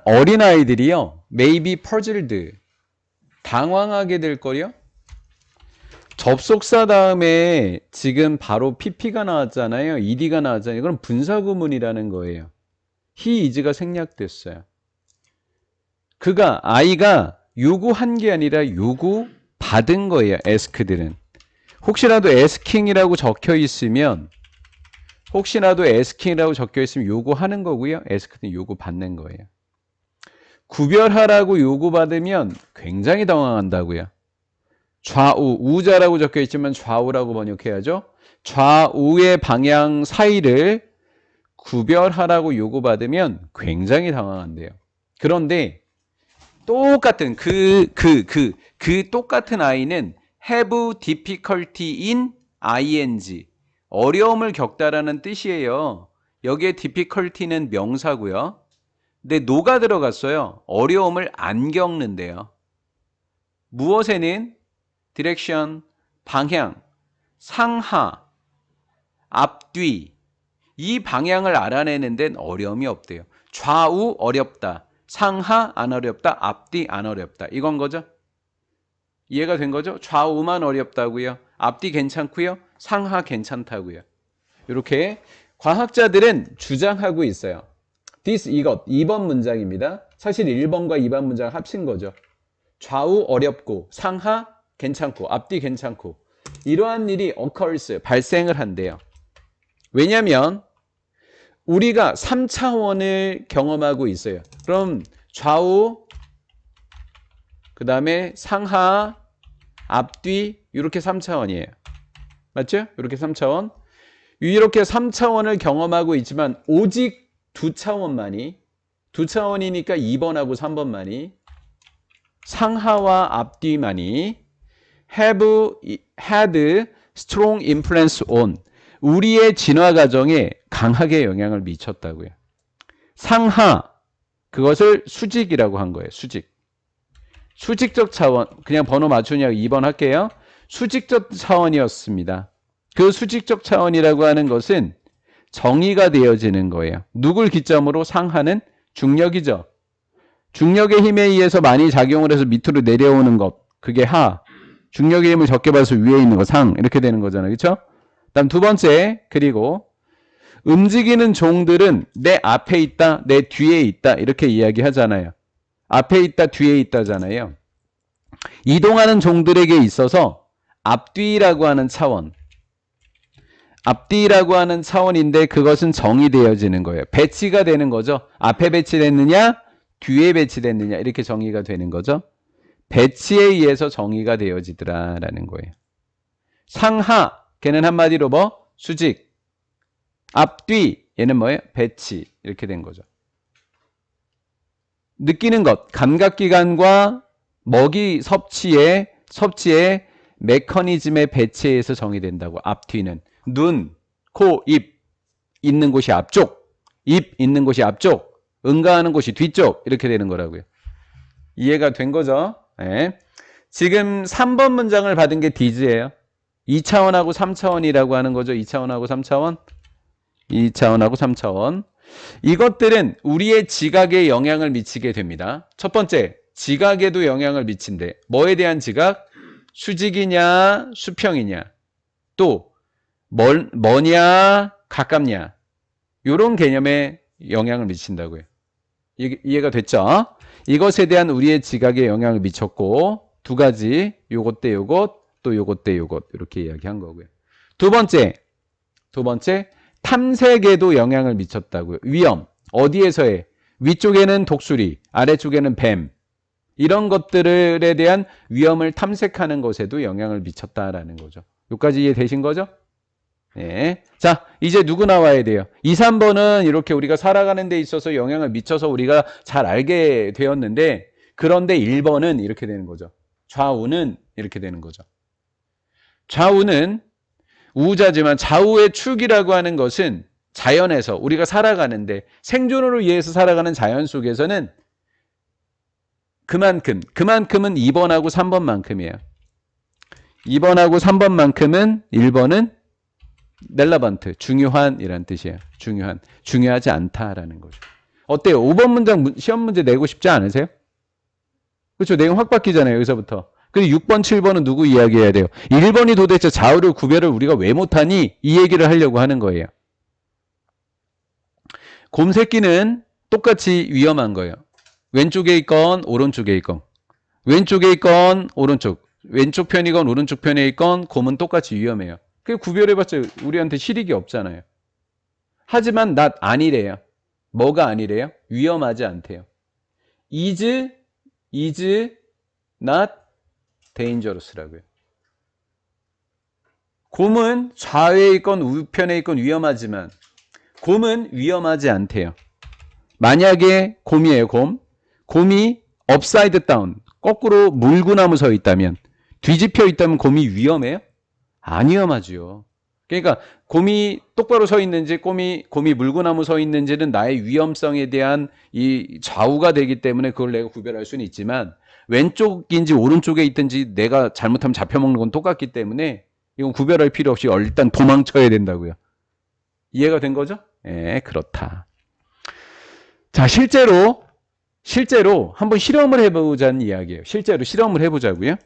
어린아이들이요. maybe puzzled. 당황하게 될 거요. 접속사 다음에 지금 바로 pp가 나왔잖아요. ed가 나왔잖아요. 그럼 분사구문이라는 거예요. he is가 생략됐어요. 아이가 요구한 게 아니라 요구받은 거예요. ask들은. 혹시라도 asking이라고 적혀 있으면 요구하는 거고요. ask는 요구받는 거예요. 구별하라고 요구받으면 굉장히 당황한다고요. 좌우, 우자라고 적혀 있지만 좌우라고 번역해야죠. 좌우의 방향 사이를 구별하라고 요구받으면 굉장히 당황한대요. 그런데 똑같은 똑같은 아이는 have difficulty in ing 어려움을 겪다라는 뜻이에요. 여기에 difficulty는 명사고요. 근데 no가 들어갔어요. 어려움을 안 겪는데요. 무엇에는 direction, 방향, 상하, 앞뒤 이 방향을 알아내는 데는 어려움이 없대요. 좌우 어렵다. 상하 안 어렵다. 앞뒤 안 어렵다. 이건 거죠? 이해가 된 거죠? 좌우만 어렵다고요. 앞뒤 괜찮고요. 상하 괜찮다고요. 이렇게 과학자들은 주장하고 있어요. 이것 2번 문장입니다. 사실 1번과 2번 문장 합친 거죠. 좌우 어렵고 상하 괜찮고 앞뒤 괜찮고 이러한 일이 occurs 발생을 한대요. 왜냐하면 우리가 3차원을 경험하고 있어요. 그럼 좌우 그 다음에 상하 앞뒤 이렇게 3차원이에요. 맞죠? 이렇게 3차원. 이렇게 3차원을 경험하고 있지만 오직 2차원이니까 2번하고 3번만이 상하와 앞뒤만이 have had strong influence on 우리의 진화 과정에 강하게 영향을 미쳤다고요. 상하 그것을 수직이라고 한 거예요. 수직적 차원 그냥 번호 맞추냐고 2번 할게요. 수직적 차원이었습니다. 그 수직적 차원이라고 하는 것은 정의가 되어지는 거예요. 누굴 기점으로 상하는 중력이죠. 중력의 힘에 의해서 많이 작용을 해서 밑으로 내려오는 것 그게 하. 중력의 힘을 적게 받아서 위에 있는 거 상. 이렇게 되는 거잖아요. 그렇죠? 다음 두 번째 그리고 움직이는 종들은 내 앞에 있다, 내 뒤에 있다 이렇게 이야기하잖아요. 앞에 있다, 뒤에 있다잖아요. 이동하는 종들에게 있어서 앞뒤라고 하는 차원인데 그것은 정의되어지는 거예요. 배치가 되는 거죠. 앞에 배치됐느냐, 뒤에 배치됐느냐 이렇게 정의가 되는 거죠. 배치에 의해서 정의가 되어지더라라는 거예요. 상하, 걔는 한마디로 뭐? 수직. 앞뒤, 얘는 뭐예요? 배치. 이렇게 된 거죠. 느끼는 것, 감각기관과 먹이 섭취의 메커니즘의 배치에 의해서 정의된다고. 앞뒤는 눈, 코, 입 있는 곳이 앞쪽, 입 있는 곳이 앞쪽, 응가하는 곳이 뒤쪽 이렇게 되는 거라고요. 이해가 된 거죠? 네. 지금 3번 문장을 받은 게 디즈예요. 2차원하고 3차원이라고 하는 거죠. 2차원하고 3차원. 2차원하고 3차원. 이것들은 우리의 지각에 영향을 미치게 됩니다. 첫 번째, 지각에도 영향을 미친대. 뭐에 대한 지각? 수직이냐, 수평이냐. 또 뭐냐, 가깝냐. 이런 개념에 영향을 미친다고요. 이해가 됐죠? 이것에 대한 우리의 지각에 영향을 미쳤고 두 가지, 요것 대 요것, 또 요것 대 요것 이렇게 이야기한 거고요. 두 번째 탐색에도 영향을 미쳤다고요. 위험, 어디에서의 위쪽에는 독수리, 아래쪽에는 뱀 이런 것들에 대한 위험을 탐색하는 것에도 영향을 미쳤다라는 거죠. 여기까지 이해되신 거죠? 네. 자, 이제 누구 나와야 돼요? 2, 3번은 이렇게 우리가 살아가는 데 있어서 영향을 미쳐서 우리가 잘 알게 되었는데 그런데 1번은 이렇게 되는 거죠. 좌우는 이렇게 되는 거죠. 좌우는 우자지만 좌우의 축이라고 하는 것은 자연에서 우리가 살아가는데 생존을 위해서 살아가는 자연 속에서는 그만큼은 2번하고 3번만큼이에요. 2번하고 3번만큼은 1번은 렐러번트, 중요한이라는 뜻이에요. 중요하지 않다라는 거죠. 어때요? 5번 문장 시험 문제 내고 싶지 않으세요? 그렇죠. 내용 확 바뀌잖아요. 여기서부터. 그리고 6번, 7번은 누구 이야기해야 돼요? 1번이 도대체 좌우를 구별을 우리가 왜 못하니? 이 얘기를 하려고 하는 거예요. 곰새끼는 똑같이 위험한 거예요. 왼쪽에 있건 오른쪽에 있건. 왼쪽에 있건 오른쪽. 왼쪽 편이건 오른쪽 편에 있건 곰은 똑같이 위험해요. 그 구별해봤자 우리한테 실익이 없잖아요. 하지만 not 아니래요. 뭐가 아니래요? 위험하지 않대요. is not dangerous라고요. 곰은 좌우에 있건 우편에 있건 위험하지만 곰은 위험하지 않대요. 만약에 곰이에요, 곰. 곰이 upside down, 거꾸로 물구나무 서 있다면, 뒤집혀 있다면 곰이 위험해요? 안 위험하죠. 그러니까 곰이 똑바로 서 있는지 곰이 물구나무 서 있는지는 나의 위험성에 대한 이 좌우가 되기 때문에 그걸 내가 구별할 수는 있지만 왼쪽인지 오른쪽에 있든지 내가 잘못하면 잡혀먹는 건 똑같기 때문에 이건 구별할 필요 없이 일단 도망쳐야 된다고요. 이해가 된 거죠? 예, 그렇다. 자, 실제로 한번 실험을 해보자는 이야기예요. 실제로 실험을 해보자고요.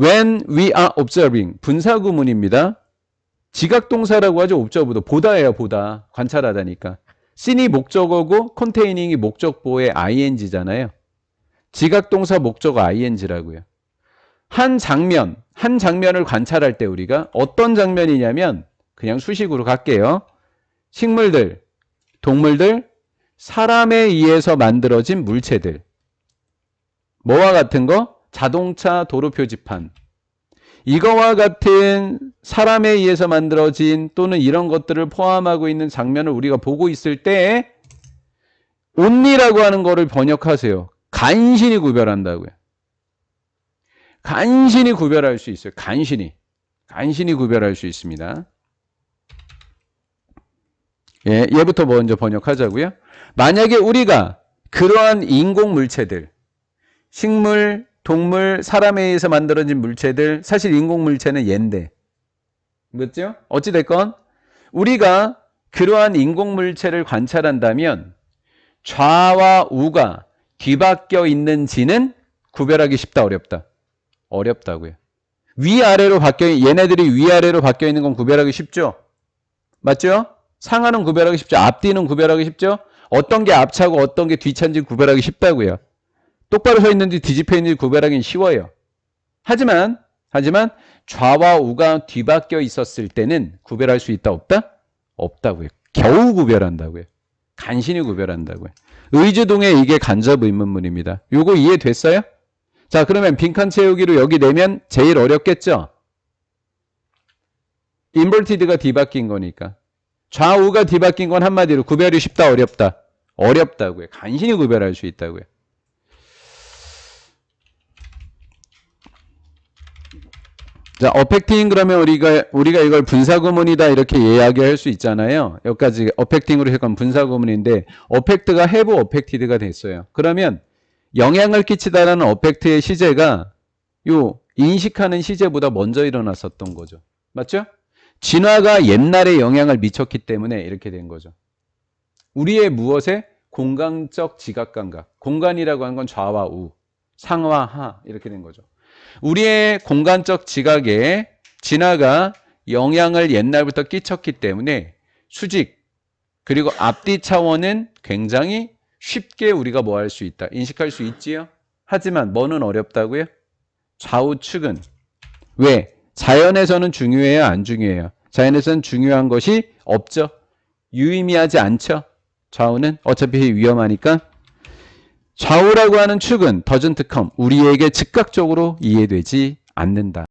When we are observing, 분사구문입니다. 지각동사라고 하죠. observe도 보다예요. 보다. 관찰하다니까. see이 목적어고 containing이 목적보의 ing잖아요. 지각동사 목적어 ing라고요. 한 장면을 관찰할 때 우리가 어떤 장면이냐면 그냥 수식으로 갈게요. 식물들, 동물들, 사람에 의해서 만들어진 물체들. 뭐와 같은 거? 자동차 도로 표지판. 이거와 같은 사람에 의해서 만들어진 또는 이런 것들을 포함하고 있는 장면을 우리가 보고 있을 때 only라고 하는 거를 번역하세요. 간신히 구별한다고요. 간신히 구별할 수 있어요. 간신히 구별할 수 있습니다. 예, 얘부터 먼저 번역하자고요. 만약에 우리가 그러한 인공 물체들, 식물, 동물, 사람에 의해서 만들어진 물체들, 사실 인공 물체는 얘인데, 맞죠? 어찌됐건 우리가 그러한 인공 물체를 관찰한다면 좌와 우가 뒤바뀌어 있는지는 구별하기 쉽다, 어렵다? 어렵다고요. 위아래로 얘네들이 위아래로 바뀌어 있는 건 구별하기 쉽죠? 맞죠? 상하는 구별하기 쉽죠? 앞뒤는 구별하기 쉽죠? 어떤 게 앞차고 어떤 게 뒤차인지 구별하기 쉽다고요. 똑바로 서 있는지 뒤집혀 있는지 구별하기는 쉬워요. 하지만 좌와 우가 뒤바뀌어 있었을 때는 구별할 수 있다, 없다? 없다고요. 겨우 구별한다고요. 간신히 구별한다고요. 의주동의 이게 간접 의문문입니다. 요거 이해됐어요? 자, 그러면 빈칸 채우기로 여기 내면 제일 어렵겠죠? 인버티드가 뒤바뀐 거니까. 좌우가 뒤바뀐 건 한마디로 구별이 쉽다, 어렵다? 어렵다고요. 간신히 구별할 수 있다고요. 자, 어펙팅 그러면 우리가 이걸 분사구문이다 이렇게 이야기할 수 있잖아요. 여기까지 어펙팅으로 해건 분사구문인데 어펙트가 have 어펙티드가 됐어요. 그러면 영향을 끼치다라는 어펙트의 시제가 요 인식하는 시제보다 먼저 일어났었던 거죠. 맞죠? 진화가 옛날에 영향을 미쳤기 때문에 이렇게 된 거죠. 우리의 무엇에? 공간적 지각감각. 공간이라고 하는 건 좌와 우, 상와 하 이렇게 된 거죠. 우리의 공간적 지각에 진화가 영향을 옛날부터 끼쳤기 때문에 수직 그리고 앞뒤 차원은 굉장히 쉽게 우리가 뭐 할 수 있다. 인식할 수 있지요. 하지만 뭐는 어렵다고요? 좌우측은. 왜? 자연에서는 중요해요? 안 중요해요? 자연에서는 중요한 것이 없죠. 유의미하지 않죠. 좌우는 어차피 위험하니까. 좌우라고 하는 축은 doesn't come. 우리에게 즉각적으로 이해되지 않는다.